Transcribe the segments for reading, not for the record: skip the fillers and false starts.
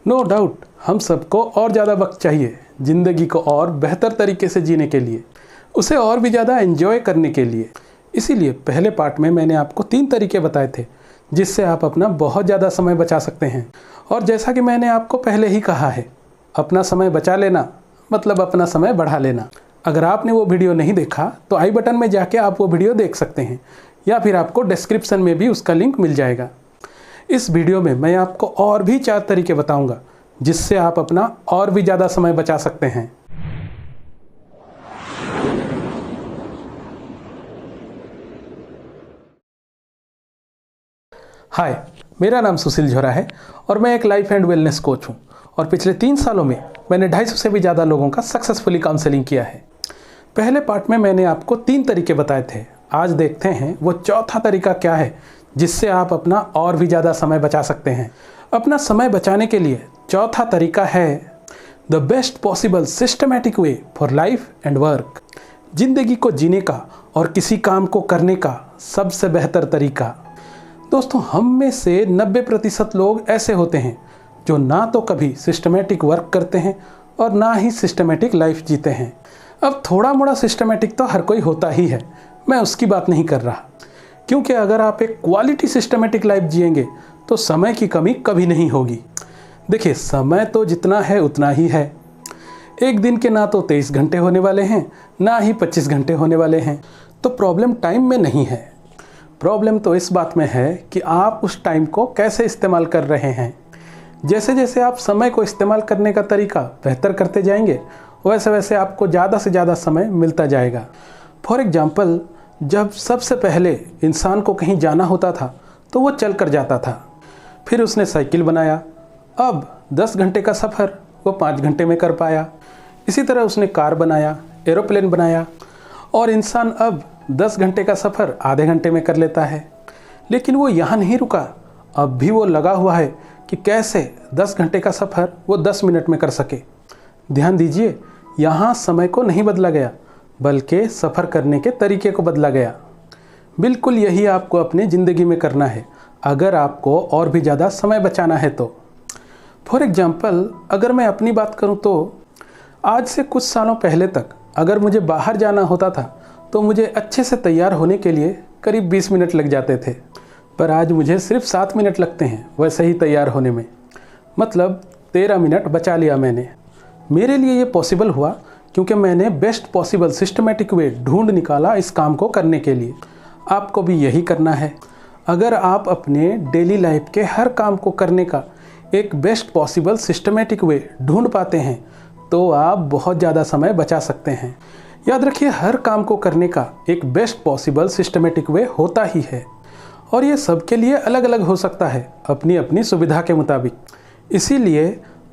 No doubt हम सबको और ज़्यादा वक्त चाहिए ज़िंदगी को और बेहतर तरीके से जीने के लिए, उसे और भी ज़्यादा एंजॉय करने के लिए। इसीलिए पहले पार्ट में मैंने आपको 3 तरीके बताए थे जिससे आप अपना बहुत ज़्यादा समय बचा सकते हैं। और जैसा कि मैंने आपको पहले ही कहा है, अपना समय बचा लेना मतलब अपना समय बढ़ा लेना। अगर आपने वो वीडियो नहीं देखा तो आई बटन में जाके आप वो वीडियो देख सकते हैं या फिर आपको डिस्क्रिप्शन में भी उसका लिंक मिल जाएगा। इस वीडियो में मैं आपको और भी 4 तरीके बताऊंगा जिससे आप अपना और भी ज़्यादा समय बचा सकते हैं। हाय, मेरा नाम सुशील झोरा है और मैं एक लाइफ एंड वेलनेस कोच हूँ और पिछले 3 सालों में मैंने 250 से भी ज़्यादा लोगों का सक्सेसफुली काउंसलिंग किया है। पहले पार्ट में मैंने आपको 3 तरीके बताए थे। आज देखते हैं वो चौथा तरीका क्या है जिससे आप अपना और भी ज़्यादा समय बचा सकते हैं। अपना समय बचाने के लिए चौथा तरीका है the best possible systematic way for life and work. जिंदगी को जीने का और किसी काम को करने का सबसे बेहतर तरीका। दोस्तों, हम में से 90% लोग ऐसे होते हैं जो ना तो कभी सिस्टमैटिक वर्क करते हैं और ना ही सिस्टमैटिक लाइफ जीते हैं। अब थोड़ा मोड़ा सिस्टमैटिक तो हर कोई होता ही है, मैं उसकी बात नहीं कर रहा, क्योंकि अगर आप एक क्वालिटी सिस्टमैटिक लाइफ जिएंगे तो समय की कमी कभी नहीं होगी। देखिए, समय तो जितना है उतना ही है। एक दिन के ना तो 23 घंटे होने वाले हैं, ना ही 25 घंटे होने वाले हैं। तो प्रॉब्लम टाइम में नहीं है, प्रॉब्लम तो इस बात में है कि आप उस टाइम को कैसे इस्तेमाल कर रहे हैं। जैसे जैसे आप समय को इस्तेमाल करने का तरीका बेहतर करते जाएंगे वैसे वैसे आपको ज़्यादा से ज़्यादा समय मिलता जाएगा। फॉर एग्जाम्पल, जब सबसे पहले इंसान को कहीं जाना होता था तो वो चल कर जाता था, फिर उसने साइकिल बनाया, अब 10 घंटे का सफ़र वो 5 घंटे में कर पाया। इसी तरह उसने कार बनाया, एरोप्लेन बनाया और इंसान अब 10 घंटे का सफ़र आधे घंटे में कर लेता है। लेकिन वो यहाँ नहीं रुका, अब भी वो लगा हुआ है कि कैसे 10 घंटे का सफ़र वो 10 मिनट में कर सके। ध्यान दीजिए, यहाँ समय को नहीं बदला गया बल्कि सफ़र करने के तरीके को बदला गया। बिल्कुल यही आपको अपनी ज़िंदगी में करना है अगर आपको और भी ज़्यादा समय बचाना है तो। फॉर एग्जाम्पल, अगर मैं अपनी बात करूँ तो आज से कुछ सालों पहले तक अगर मुझे बाहर जाना होता था तो मुझे अच्छे से तैयार होने के लिए करीब 20 मिनट लग जाते थे, पर आज मुझे सिर्फ 7 मिनट लगते हैं वैसे ही तैयार होने में। मतलब 13 मिनट बचा लिया मैंने। मेरे लिए ये पॉसिबल हुआ क्योंकि मैंने बेस्ट पॉसिबल सिस्टमैटिक वे ढूंढ निकाला इस काम को करने के लिए। आपको भी यही करना है। अगर आप अपने डेली लाइफ के हर काम को करने का एक बेस्ट पॉसिबल सिस्टमैटिक वे ढूंढ पाते हैं तो आप बहुत ज़्यादा समय बचा सकते हैं। याद रखिए, हर काम को करने का एक बेस्ट पॉसिबल सिस्टमैटिक वे होता ही है और ये सबके लिए अलग अलग हो सकता है अपनी अपनी सुविधा के मुताबिक। इसीलिए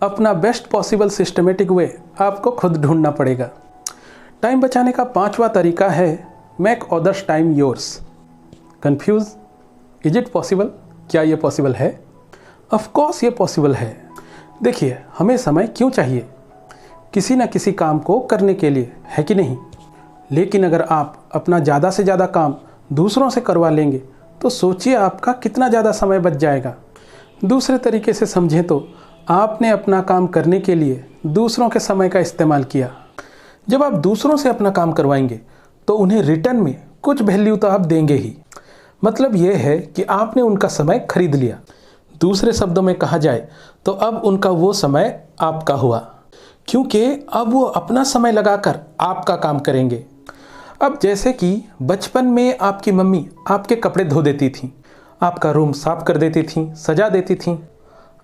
अपना बेस्ट पॉसिबल सिस्टमैटिक वे आपको खुद ढूंढना पड़ेगा। टाइम बचाने का 5वां तरीका है make others time yours. Confuse? Is it possible? क्या ये पॉसिबल है? ऑफ कोर्स ये पॉसिबल है। देखिए, हमें समय क्यों चाहिए? किसी न किसी काम को करने के लिए, है कि नहीं? लेकिन अगर आप अपना ज़्यादा से ज़्यादा काम दूसरों से करवा लेंगे तो सोचिए आपका कितना ज़्यादा समय बच जाएगा। दूसरे तरीके से समझें तो आपने अपना काम करने के लिए दूसरों के समय का इस्तेमाल किया। जब आप दूसरों से अपना काम करवाएंगे तो उन्हें रिटर्न में कुछ वैल्यू तो आप देंगे ही। मतलब ये है कि आपने उनका समय खरीद लिया। दूसरे शब्दों में कहा जाए तो अब उनका वो समय आपका हुआ, क्योंकि अब वो अपना समय लगाकर आपका काम करेंगे। अब जैसे कि बचपन में आपकी मम्मी आपके कपड़े धो देती थी, आपका रूम साफ कर देती थी, सजा देती थी,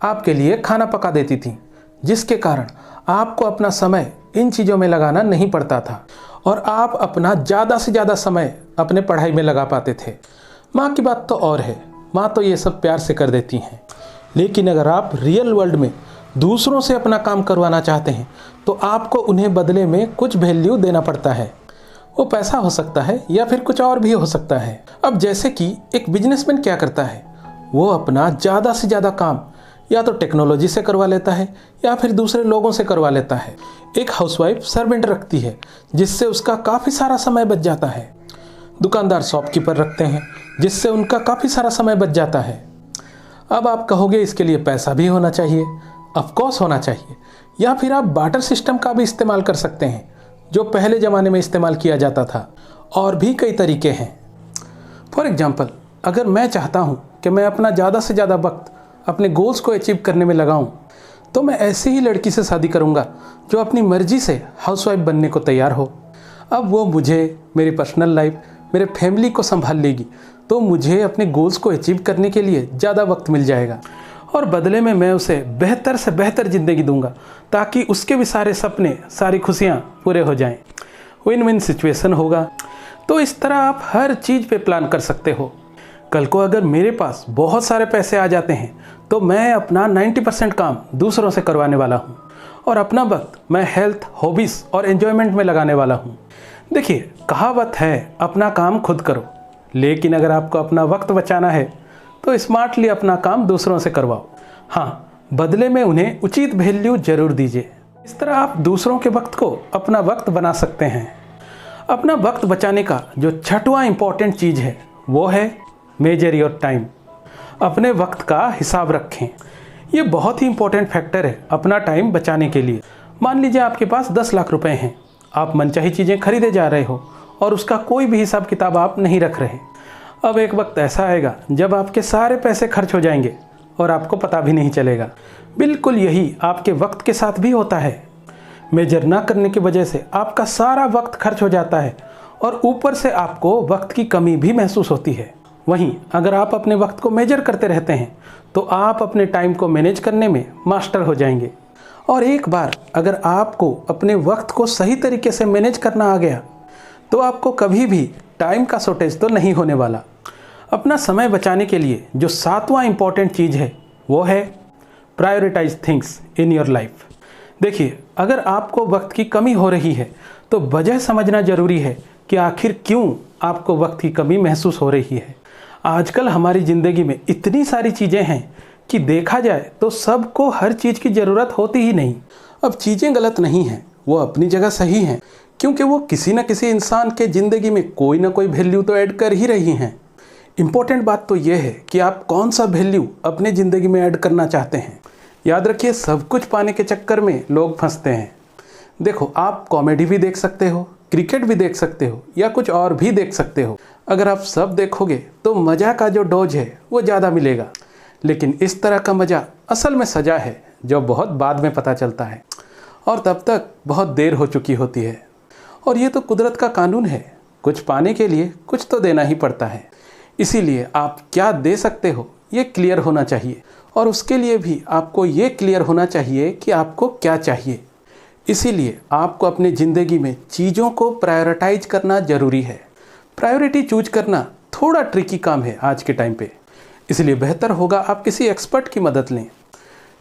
आपके लिए खाना पका देती थी, जिसके कारण आपको अपना समय इन चीज़ों में लगाना नहीं पड़ता था और आप अपना ज़्यादा से ज़्यादा समय अपने पढ़ाई में लगा पाते थे। माँ की बात तो और है, माँ तो ये सब प्यार से कर देती हैं। लेकिन अगर आप रियल वर्ल्ड में दूसरों से अपना काम करवाना चाहते हैं तो आपको उन्हें बदले में कुछ वैल्यू देना पड़ता है। वो पैसा हो सकता है या फिर कुछ और भी हो सकता है। अब जैसे कि एक बिजनेसमैन क्या करता है, वो अपना ज़्यादा से ज़्यादा काम या तो टेक्नोलॉजी से करवा लेता है या फिर दूसरे लोगों से करवा लेता है। एक हाउसवाइफ सर्वेंट रखती है जिससे उसका काफ़ी सारा समय बच जाता है। दुकानदार शॉपकीपर रखते हैं जिससे उनका काफ़ी सारा समय बच जाता है। अब आप कहोगे इसके लिए पैसा भी होना चाहिए। ऑफकोर्स होना चाहिए, या फिर आप बार्टर सिस्टम का भी इस्तेमाल कर सकते हैं जो पहले ज़माने में इस्तेमाल किया जाता था। और भी कई तरीके हैं। फॉर एग्जांपल, अगर मैं चाहता हूं कि मैं अपना ज़्यादा से ज़्यादा वक्त अपने गोल्स को अचीव करने में लगाऊं, तो मैं ऐसी ही लड़की से शादी करूंगा जो अपनी मर्जी से हाउसवाइफ बनने को तैयार हो। अब वो मुझे, मेरी पर्सनल लाइफ, मेरे फैमिली को संभाल लेगी, तो मुझे अपने गोल्स को अचीव करने के लिए ज़्यादा वक्त मिल जाएगा और बदले में मैं उसे बेहतर से बेहतर ज़िंदगी दूंगा ताकि उसके भी सारे सपने, सारी खुशियाँ पूरे हो जाएं। विन विन सिचुएशन होगा। तो इस तरह आप हर चीज़ पे प्लान कर सकते हो। कल को अगर मेरे पास बहुत सारे पैसे आ जाते हैं तो मैं अपना 90% काम दूसरों से करवाने वाला हूँ और अपना वक्त मैं हेल्थ, हॉबीज़ और एंजॉयमेंट में लगाने वाला हूँ। देखिए, कहावत है अपना काम खुद करो, लेकिन अगर आपको अपना वक्त बचाना है तो स्मार्टली अपना काम दूसरों से करवाओ। हाँ, बदले में उन्हें उचित वैल्यू जरूर दीजिए। इस तरह आप दूसरों के वक्त को अपना वक्त बना सकते हैं। अपना वक्त बचाने का जो छठवां इम्पॉर्टेंट चीज़ है वो है मेजर योर टाइम। अपने वक्त का हिसाब रखें। ये बहुत ही इम्पोर्टेंट फैक्टर है अपना टाइम बचाने के लिए। मान लीजिए आपके पास 10 लाख रुपए हैं, आप मनचाही चीज़ें खरीदे जा रहे हो और उसका कोई भी हिसाब किताब आप नहीं रख रहे। अब एक वक्त ऐसा आएगा जब आपके सारे पैसे खर्च हो जाएंगे और आपको पता भी नहीं चलेगा। बिल्कुल यही आपके वक्त के साथ भी होता है। मेजर ना करने की वजह से आपका सारा वक्त खर्च हो जाता है और ऊपर से आपको वक्त की कमी भी महसूस होती है। वहीं अगर आप अपने वक्त को मेजर करते रहते हैं तो आप अपने टाइम को मैनेज करने में मास्टर हो जाएंगे। और एक बार अगर आपको अपने वक्त को सही तरीके से मैनेज करना आ गया तो आपको कभी भी टाइम का शॉर्टेज तो नहीं होने वाला। अपना समय बचाने के लिए जो सातवां इम्पॉर्टेंट चीज़ है वो है prioritise things in your life. देखिए, अगर आपको वक्त की कमी हो रही है तो वजह समझना ज़रूरी है कि आखिर क्यों आपको वक्त की कमी महसूस हो रही है। आजकल हमारी ज़िंदगी में इतनी सारी चीज़ें हैं कि देखा जाए तो सबको हर चीज़ की ज़रूरत होती ही नहीं। अब चीज़ें गलत नहीं हैं, वो अपनी जगह सही हैं, क्योंकि वो किसी न किसी इंसान के ज़िंदगी में कोई ना कोई वैल्यू तो ऐड कर ही रही हैं। इम्पोर्टेंट बात तो ये है कि आप कौन सा वैल्यू अपने ज़िंदगी में ऐड करना चाहते हैं। याद रखिए, सब कुछ पाने के चक्कर में लोग फंसते हैं। देखो, आप कॉमेडी भी देख सकते हो, क्रिकेट भी देख सकते हो या कुछ और भी देख सकते हो। अगर आप सब देखोगे तो मज़ा का जो डोज है वो ज़्यादा मिलेगा, लेकिन इस तरह का मज़ा असल में सजा है जो बहुत बाद में पता चलता है और तब तक बहुत देर हो चुकी होती है। और ये तो कुदरत का कानून है, कुछ पाने के लिए कुछ तो देना ही पड़ता है। इसीलिए आप क्या दे सकते हो ये क्लियर होना चाहिए और उसके लिए भी आपको ये क्लियर होना चाहिए कि आपको क्या चाहिए। इसीलिए आपको अपनी ज़िंदगी में चीज़ों को प्रायोरिटाइज करना ज़रूरी है। प्रायोरिटी चूज करना थोड़ा ट्रिकी काम है आज के टाइम पे, इसलिए बेहतर होगा आप किसी एक्सपर्ट की मदद लें,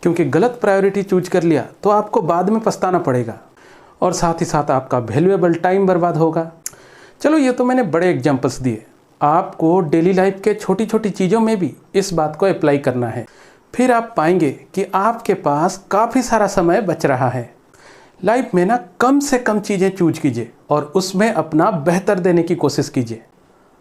क्योंकि गलत प्रायोरिटी चूज कर लिया तो आपको बाद में पछताना पड़ेगा और साथ ही साथ आपका वैल्यूएबल टाइम बर्बाद होगा। चलो, ये तो मैंने बड़े एग्जांपल्स दिए। आपको डेली लाइफ के छोटी छोटी चीज़ों में भी इस बात को अप्लाई करना है, फिर आप पाएंगे कि आपके पास काफ़ी सारा समय बच रहा है। लाइफ में ना कम से कम चीज़ें चूज कीजिए और उसमें अपना बेहतर देने की कोशिश कीजिए।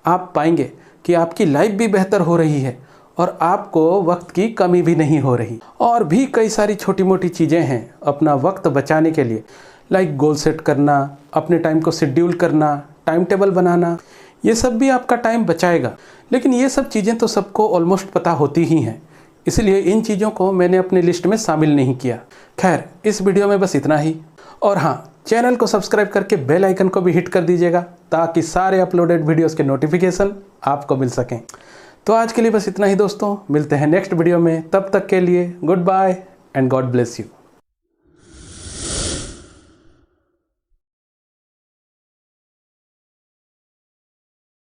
आप पाएंगे कि आपकी लाइफ भी बेहतर हो रही है और आपको वक्त की कमी भी नहीं हो रही। और भी कई सारी छोटी मोटी चीज़ें हैं अपना वक्त बचाने के लिए, लाइक गोल सेट करना, अपने टाइम को शेड्यूल करना, टाइम टेबल बनाना। ये सब भी आपका टाइम बचाएगा, लेकिन ये सब चीज़ें तो सबको ऑलमोस्ट पता होती ही हैं, इसलिए इन चीज़ों को मैंने अपनी लिस्ट में शामिल नहीं किया। खैर, इस वीडियो में बस इतना ही। और हाँ, चैनल को सब्सक्राइब करके बेल आइकन को भी हिट कर दीजिएगा ताकि सारे अपलोडेड वीडियोस के नोटिफिकेशन आपको मिल सकें। तो आज के लिए बस इतना ही दोस्तों, मिलते हैं नेक्स्ट वीडियो में। तब तक के लिए goodbye and God bless you.